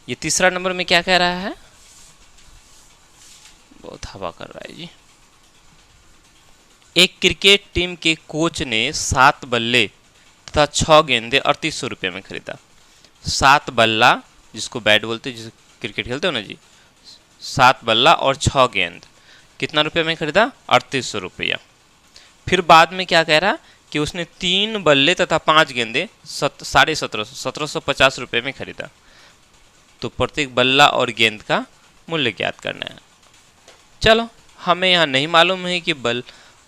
ये तीसरा नंबर में क्या कह रहा है, बहुत हवा कर रहा है जी। एक क्रिकेट टीम के कोच ने 7 बल्ले तथा 6 गेंदे 3800 रुपये में खरीदा। 7 बल्ला, जिसको बैट बोलते हैं, जिस क्रिकेट खेलते हो ना जी, 7 बल्ला और 6 गेंद कितना रुपये में खरीदा, 3800 रुपया। फिर बाद में क्या कह रहा कि उसने 3 बल्ले तथा 5 गेंदे 1750 रुपये में खरीदा। तो प्रत्येक बल्ला और गेंद का मूल्य ज्ञात करना है। चलो, हमें यहाँ नहीं मालूम है कि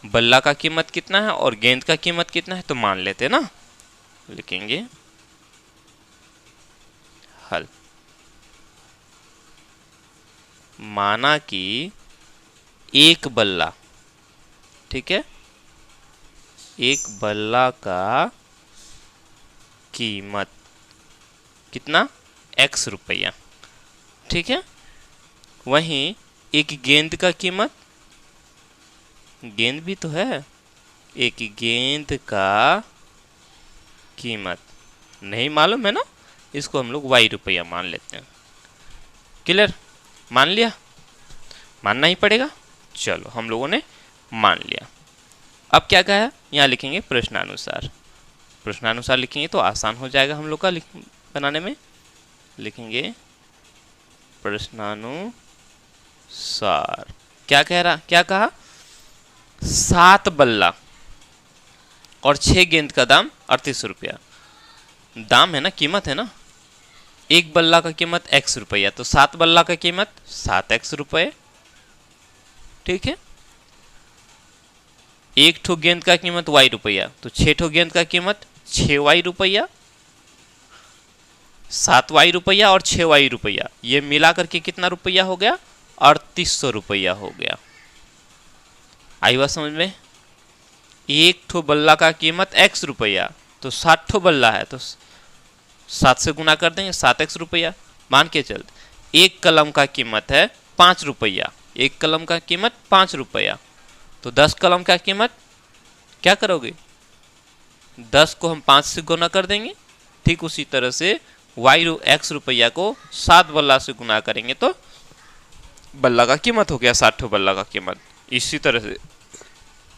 बल्ला का कीमत कितना है और गेंद का कीमत कितना है, तो मान लेते हैं ना। लिखेंगे हल। माना कि एक बल्ला, ठीक है, एक बल्ला का कीमत कितना, x रुपया, ठीक है। वहीं एक गेंद का कीमत, गेंद भी तो है, एक गेंद का कीमत नहीं मालूम है ना, इसको हम लोग y रुपया मान लेते हैं। क्लियर, मान लिया, मानना ही पड़ेगा। चलो, हम लोगों ने मान लिया। अब क्या कहा है, यहाँ लिखेंगे प्रश्नानुसार। प्रश्नानुसार लिखेंगे तो आसान हो जाएगा हम लोग का बनाने में। लिखेंगे प्रश्नानुसार। क्या कह रहा, क्या कहा, 7 बल्ला और 6 गेंद का दाम 3800 रुपया। दाम है ना, कीमत है ना। एक बल्ला का कीमत x रुपया, तो 7 बल्ला का कीमत 7x रुपये, ठीक है। एक ठो गेंद का कीमत y रुपया, तो 6 ठो गेंद का कीमत 6y रुपया, 7y रुपया और 6y रुपया, ये मिला करके कितना रुपया हो गया, 3800 रुपया हो गया। आई बात समझ में। एक ठो बल्ला का कीमत x रुपया, तो 7 ठो बल्ला है, तो 7 से गुना कर देंगे, 7x रुपया। मान के चलते एक कलम का कीमत है 5 रुपया, एक कलम का कीमत 5 रुपया, तो 10 कलम का कीमत क्या करोगे, 10 को हम 5 से गुना कर देंगे। ठीक उसी तरह से x रुपया को 7 बल्ला से गुना करेंगे तो बल्ला का कीमत हो गया 7 ठो बल्ला का कीमत। इसी तरह से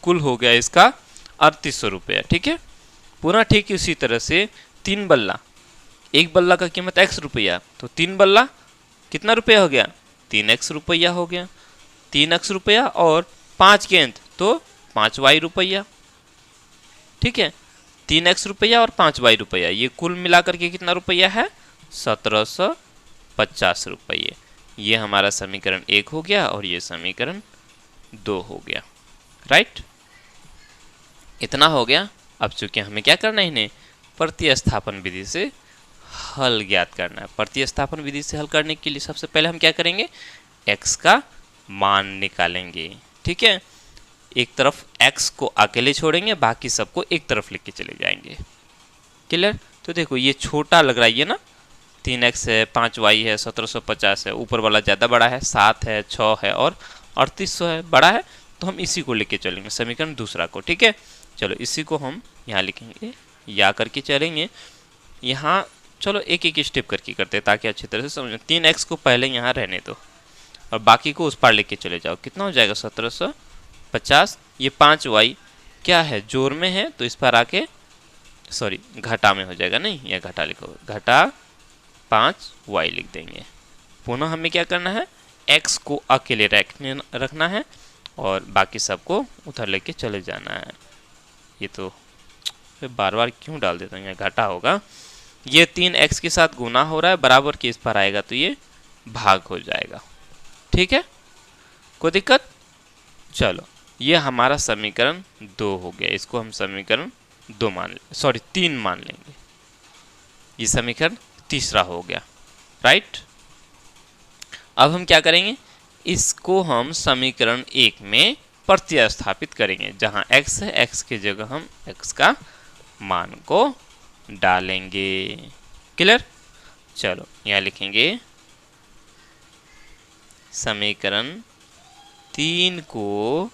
कुल हो गया इसका 3800 रुपया, ठीक है। पुनः ठीक इसी तरह से 3 बल्ला, एक बल्ला का कीमत x रुपया, तो 3 बल्ला कितना रुपया हो गया, 3x रुपया हो गया। 3x रुपया और 5 गेंद तो 5y रुपया, ठीक है। 3x रुपया और 5y रुपया, ये कुल मिलाकर के कितना रुपया है, 1750 रुपये। ये हमारा समीकरण 1 हो गया और ये समीकरण 2 हो गया, राइट। इतना हो गया। अब चूंकि हमें क्या करना है, इन्हें प्रतिस्थापन विधि से हल ज्ञात करना है। प्रतिस्थापन विधि से हल करने के लिए सबसे पहले हम क्या करेंगे, x का मान निकालेंगे, ठीक है। एक तरफ x को अकेले छोड़ेंगे, बाकी सबको एक तरफ लेके चले जाएंगे। क्लियर। तो देखो ये छोटा लग रहा है, ये ना 3x है, 5y है, 1750 है, ऊपर वाला ज़्यादा बड़ा है, 7 है, 6 है और 3800 है, बड़ा है, तो हम इसी को लेके चलेंगे, समीकरण दूसरा को, ठीक है। चलो इसी को हम यहाँ लिखेंगे, या करके चलेंगे यहाँ। चलो एक एक स्टेप करके करते हैं ताकि अच्छी तरह से समझें। 3x को पहले यहाँ रहने दो और बाकी को उस पार लेके चले जाओ। कितना हो जाएगा, 1750। ये 5y क्या है, जोड़ में है, तो इस पर आके सॉरी घटा में हो जाएगा, नहीं या घटा लिखो, घटा 5y लिख देंगे। पुनः हमें क्या करना है, x को अकेले रखना है और बाकी सबको उधर लेके चले जाना है। ये तो बार बार क्यों डाल देता हूँ, यहाँ घटा होगा। ये 3x के साथ गुना हो रहा है, बराबर के इस पर आएगा तो ये भाग हो जाएगा, ठीक है, कोई दिक्कत। चलो ये हमारा समीकरण 2 हो गया, इसको हम समीकरण 2 मान ले, सॉरी 3 मान लेंगे। ये समीकरण तीसरा हो गया, राइट। अब हम क्या करेंगे, इसको हम समीकरण 1 में प्रतिस्थापित करेंगे। जहां x है, x की जगह हम x का मान को डालेंगे। क्लियर। चलो यहाँ लिखेंगे समीकरण 3 को,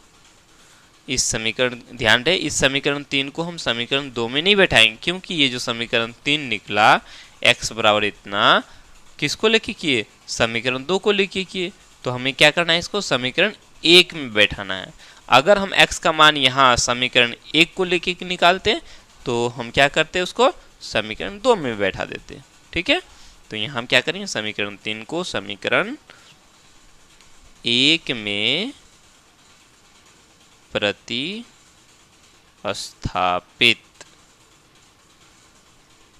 इस समीकरण, ध्यान रहे इस समीकरण 3 को हम समीकरण 2 में नहीं बैठाएंगे, क्योंकि ये जो समीकरण 3 निकला x बराबर इतना, किसको लेके किए, समीकरण 2 को लेके किए। तो हमें क्या करना है, इसको समीकरण 1 में बैठाना है। अगर हम x का मान यहाँ समीकरण 1 को लेके निकालते तो हम क्या करते, उसको समीकरण 2 में बैठा देते। ठीक है, तो यहाँ हम क्या करेंगे, समीकरण 3 को समीकरण 1 में प्रतिस्थापित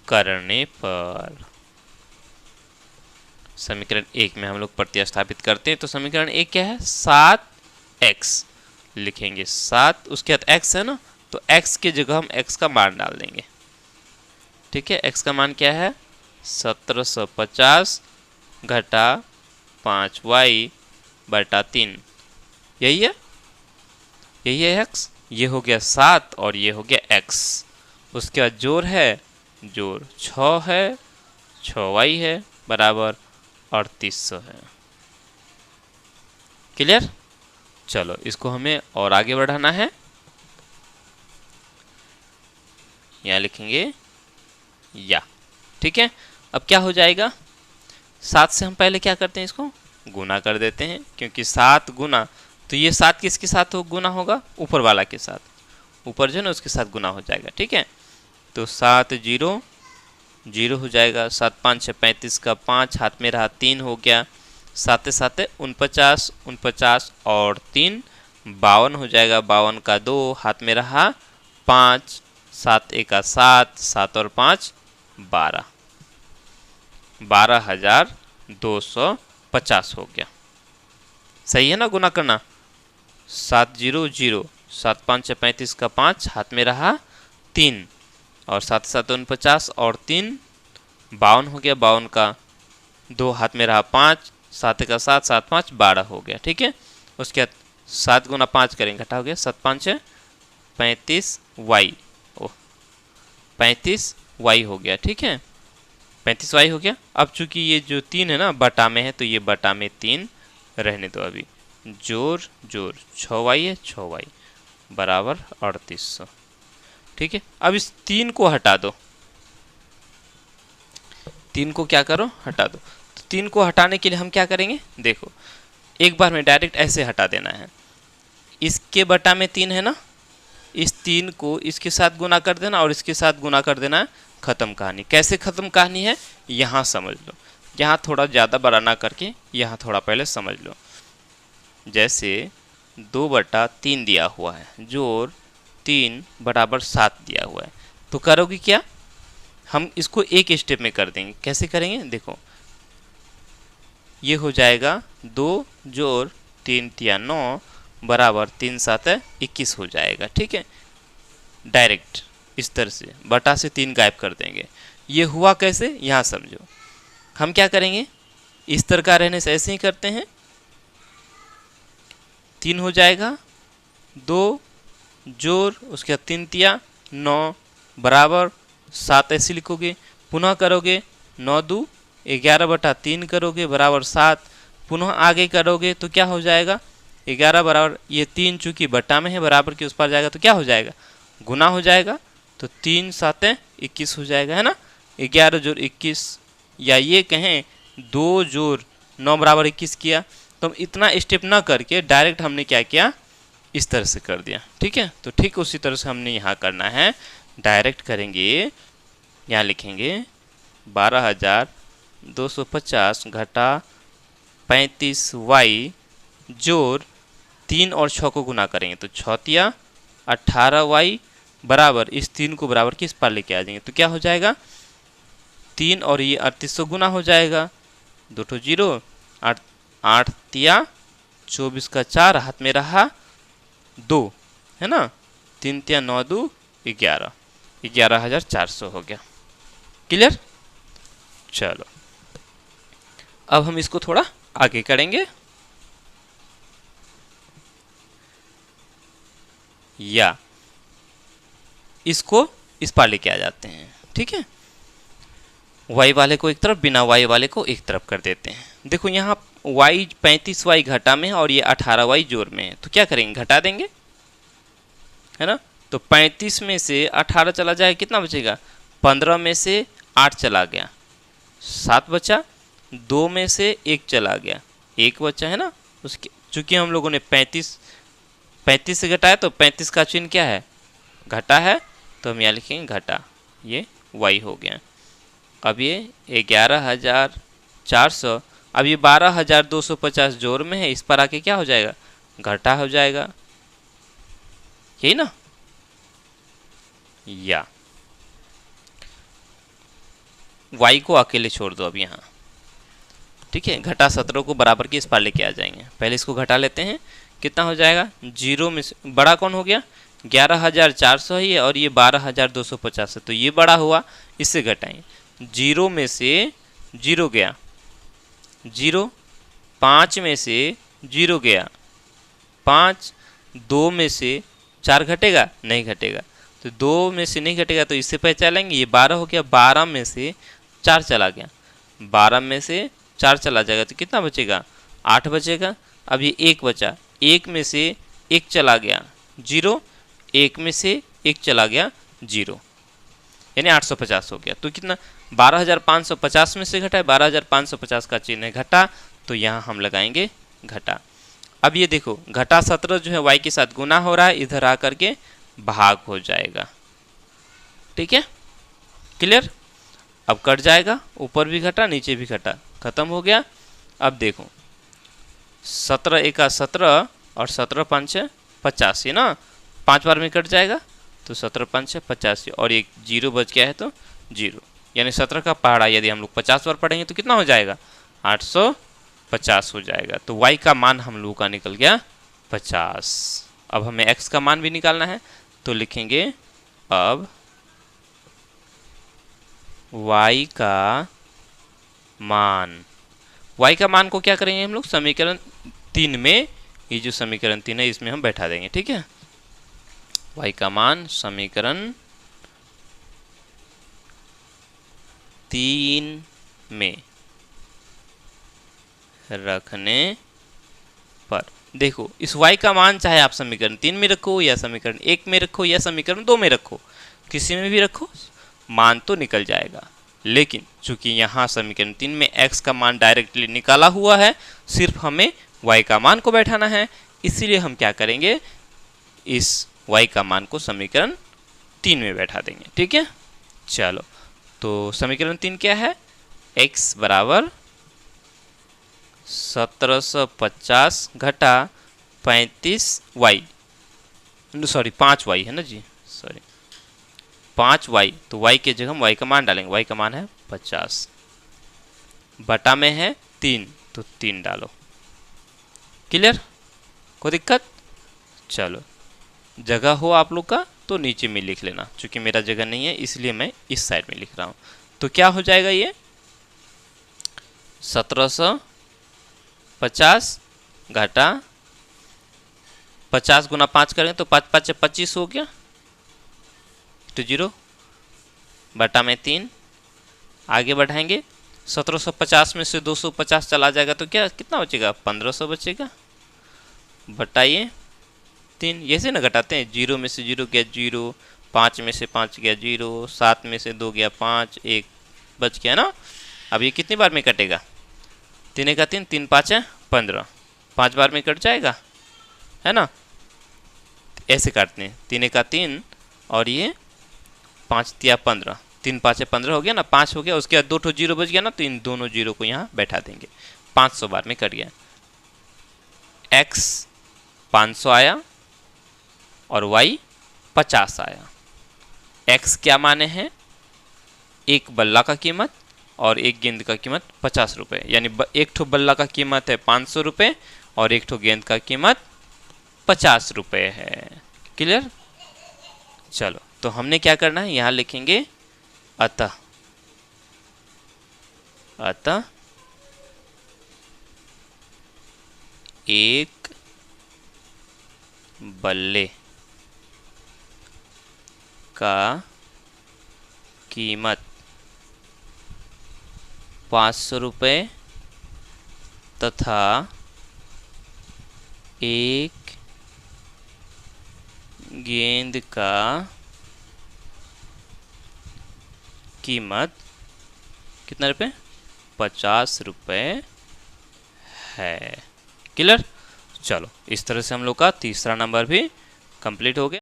करने पर, समीकरण 1 में हम लोग प्रतिस्थापित करते हैं तो समीकरण 1 क्या है, 7x लिखेंगे। 7 उसके बाद x है ना, तो x की जगह हम x का मान डाल देंगे। ठीक है, x का मान क्या है, 1750 घटा 5y बटा 3, यही है, यही है x। ये हो गया 7 और ये हो गया x। उसके बाद जोड़ है, जोड़ 6 है, 6y है बराबर 3800 है। क्लियर। चलो इसको हमें और आगे बढ़ाना है। यहाँ लिखेंगे या। ठीक है, अब क्या हो जाएगा, 7 से हम पहले क्या करते हैं, इसको गुना कर देते हैं, क्योंकि 7 गुना, तो ये 7 किसके साथ हो गुना होगा, ऊपर वाला के साथ, ऊपर जो है ना उसके साथ गुना हो जाएगा। ठीक है, तो 7 0 0 हो जाएगा, 7 5 6 35 का 5 हाथ में रहा 3 हो गया, 7 7 49 49 और 3 52 हो जाएगा, 52 का 2 हाथ में रहा 5, 7 1 का 7, 7 और 5 12, 12,250 हो गया। सही है ना गुना करना, 7 0 0, 7 5 6 35 का 5 हाथ में रहा 3 और 7 7 49 और 3 52 हो गया, 52 का 2 हाथ में रहा 5, 7 का 7, 7 5 12 हो गया। ठीक है, उसके बाद 7 गुना 5 करेंगे, घटा हो गया 7 5 35y, ओह 35y हो गया। ठीक है, 35y हो गया। अब चूंकि ये जो 3 है ना बटा में है, तो ये बटा में 3 रहने दो अभी, जोड़ जोड़ 6y है, 6y बराबर 3800। ठीक है, अब इस 3 को हटा दो, 3 को क्या करो, हटा दो। तो 3 को हटाने के लिए हम क्या करेंगे, देखो एक बार में डायरेक्ट ऐसे हटा देना है। इसके बटा में 3 है ना, इस 3 को इसके साथ गुना कर देना और इसके साथ गुना कर देना है, खत्म कहानी। कैसे खत्म कहानी है, यहाँ समझ लो, यहाँ थोड़ा ज़्यादा बड़ा ना करके यहाँ थोड़ा पहले समझ लो। जैसे 2/3 दिया हुआ है, जोड़ 3 बराबर 7 दिया हुआ है, तो करोगे क्या, हम इसको एक स्टेप में कर देंगे। कैसे करेंगे, देखो ये हो जाएगा 2 जोड़ 3 तिया 9 बराबर 3 7 21 हो जाएगा। ठीक है, डायरेक्ट इस तरह से बटा से 3 गायब कर देंगे। ये हुआ कैसे, यहाँ समझो। हम क्या करेंगे, इस तरह का रहने से ऐसे ही करते हैं, 3 हो जाएगा, 2 जोड़ उसके बाद 3 तिया 9 बराबर 7 ऐसे लिखोगे, पुनः करोगे 9 2 11/3 करोगे बराबर 7, पुनः आगे करोगे तो क्या हो जाएगा, 11 बराबर, ये 3 चूंकि बटा में है बराबर के उस पार जाएगा तो क्या हो जाएगा, गुना हो जाएगा, तो 3 7 21 हो जाएगा, है ना। 11 जोड़ 21, या ये कहें 2 जोड़ 9 बराबर 21 किया। तो इतना स्टेप ना करके डायरेक्ट हमने क्या किया, इस तरह से कर दिया। ठीक है, तो ठीक उसी तरह से हमने यहाँ करना है, डायरेक्ट करेंगे। यहाँ लिखेंगे 12,250 घटा 35y जोड़ 3 और 6 को गुना करेंगे, तो 6 तिया 18y बराबर, इस 3 को बराबर किस पार लेके आ जाएंगे, तो क्या हो जाएगा, 3 और ये 3800 गुना हो जाएगा, 2 तो 0, 8 तिया 24 का 4 हाथ में रहा 2, है ना, 3 तिया 9 2 11, 11,400 हो गया। क्लियर। चलो अब हम इसको थोड़ा आगे करेंगे, या इसको इस पार लेके आ जाते हैं। ठीक है, y वाले को एक तरफ, बिना y वाले को एक तरफ कर देते हैं। देखो यहाँ y 35y घटा में है और ये 18y जोड़ में है, तो क्या करेंगे, घटा देंगे, है ना। तो 35 में से 18 चला जाएगा, कितना बचेगा, 15 में से 8 चला गया, 7 बचा, 2 में से 1 चला गया, 1 बचा है ना, उसके चूंकि हम लोगों ने 35 से घटाया तो 35 का चिन्ह क्या है, घटा है, तो हम यहाँ लिखेंगे घटा, ये y हो गया। अब ये 11,400, अब ये 12,250 जोड़ में है, इस पर आके क्या हो जाएगा, घटा हो जाएगा, यही ना। या y को अकेले छोड़ दो अब यहाँ, ठीक है। घटा 17 को बराबर के इस पार लेके आ जाएंगे, पहले इसको घटा लेते हैं, कितना हो जाएगा, 0 में से बड़ा कौन हो गया, 11,400 ही है और ये 12,250 है, तो ये बड़ा हुआ, इससे घटाएंगे, 0 में से 0 गया, 0, 5 में से 0 गया, 5, 2 में से 4 घटेगा, नहीं घटेगा, तो 2 में से नहीं घटेगा तो इससे पहचानेंगे, ये 12 हो गया, 12 में से 4 चला गया, 12 में से 4 चला जाएगा तो कितना बचेगा, 8 बचेगा। अब ये 1 बचा, 1 में से 1 चला गया, 0, 1 में से 1 चला गया, 0, यानी 850 हो गया। तो कितना, 12,550 में से घटा है, 12,550 का चिन्ह है घटा, तो यहाँ हम लगाएंगे घटा। अब ये देखो, घटा 17 जो है y के साथ गुना हो रहा है, इधर आकर के भाग हो जाएगा, ठीक है, क्लियर। अब कट जाएगा, ऊपर भी घटा नीचे भी घटा, खत्म हो गया। अब देखो 17 एका 17 और 17 5 85 ना, 5 बार में कट जाएगा, तो 17 5 85 और एक 0 बच गया है तो 0, यानी 17 का पहाड़ा यदि हम लोग 50 बार पढ़ेंगे तो कितना हो जाएगा, 850 हो जाएगा। तो y का मान हम लोगों का निकल गया 50। अब हमें x का मान भी निकालना है, तो लिखेंगे अब y का मान को क्या करेंगे हम लोग, समीकरण 3 में, ये जो समीकरण 3 है इसमें हम बैठा देंगे, ठीक है। y का मान समीकरण 3 में रखने पर, देखो इस y का मान चाहे आप समीकरण 3 में रखो या समीकरण 1 में रखो या समीकरण 2 में रखो, किसी में भी रखो, मान तो निकल जाएगा। लेकिन चूंकि यहाँ समीकरण 3 में x का मान डायरेक्टली निकाला हुआ है, सिर्फ हमें y का मान को बैठाना है, इसीलिए हम क्या करेंगे, इस y का मान को समीकरण 3 में बैठा देंगे, ठीक है। चलो, तो समीकरण 3 क्या है, x बराबर 1750 घटा 35y, सॉरी 5y है ना जी, सॉरी 5y, तो y के जगह हम y का मान डालेंगे, y का मान है 50, बटा में है 3, तो 3 डालो, क्लियर, कोई दिक्कत। चलो, जगह हो आप लोग का तो नीचे में लिख लेना, क्योंकि मेरा जगह नहीं है इसलिए मैं इस साइड में लिख रहा हूँ। तो क्या हो जाएगा, ये 1750 घटा 50 गुना 5 करेंगे तो 5 5 25 हो गया, तो 0 बटा में 3, आगे बढ़ाएंगे, 1750 में से 250 चला जाएगा तो क्या कितना बचेगा, 1500 बचेगा, बटाइए 3, ये से ना घटाते हैं, 0 में से 0 गया 0, 5 में से 5 गया 0, 7 में से 2 गया 5, 1 बच गया ना। अब ये कितनी बार में कटेगा, 3 का 3, 3 5 15, 5 बार में कट जाएगा, है ना, ऐसे काटते हैं, 3 का 3 और ये 5 तिया 15, 3 5 15 हो गया ना, 5 हो गया, उसके बाद 2 ठो 0 बच गया ना, तो इन दोनों 0 को यहाँ बैठा देंगे, 500 बार में कट गया, x 500 आया और y 50 आया। x क्या माने हैं, एक बल्ला का कीमत और एक गेंद का कीमत 50 रुपये, यानी एक ठो बल्ला का कीमत है 500 रुपये और एक ठो गेंद का कीमत 50 रुपये है, क्लियर। चलो, तो हमने क्या करना है, यहाँ लिखेंगे अतः एक बल्ले का कीमत 500 रुपये तथा एक गेंद का कीमत कितना रुपये, 50 रुपये है। क्लियर? चलो इस तरह से हम लोग का तीसरा नंबर भी कंप्लीट हो गया।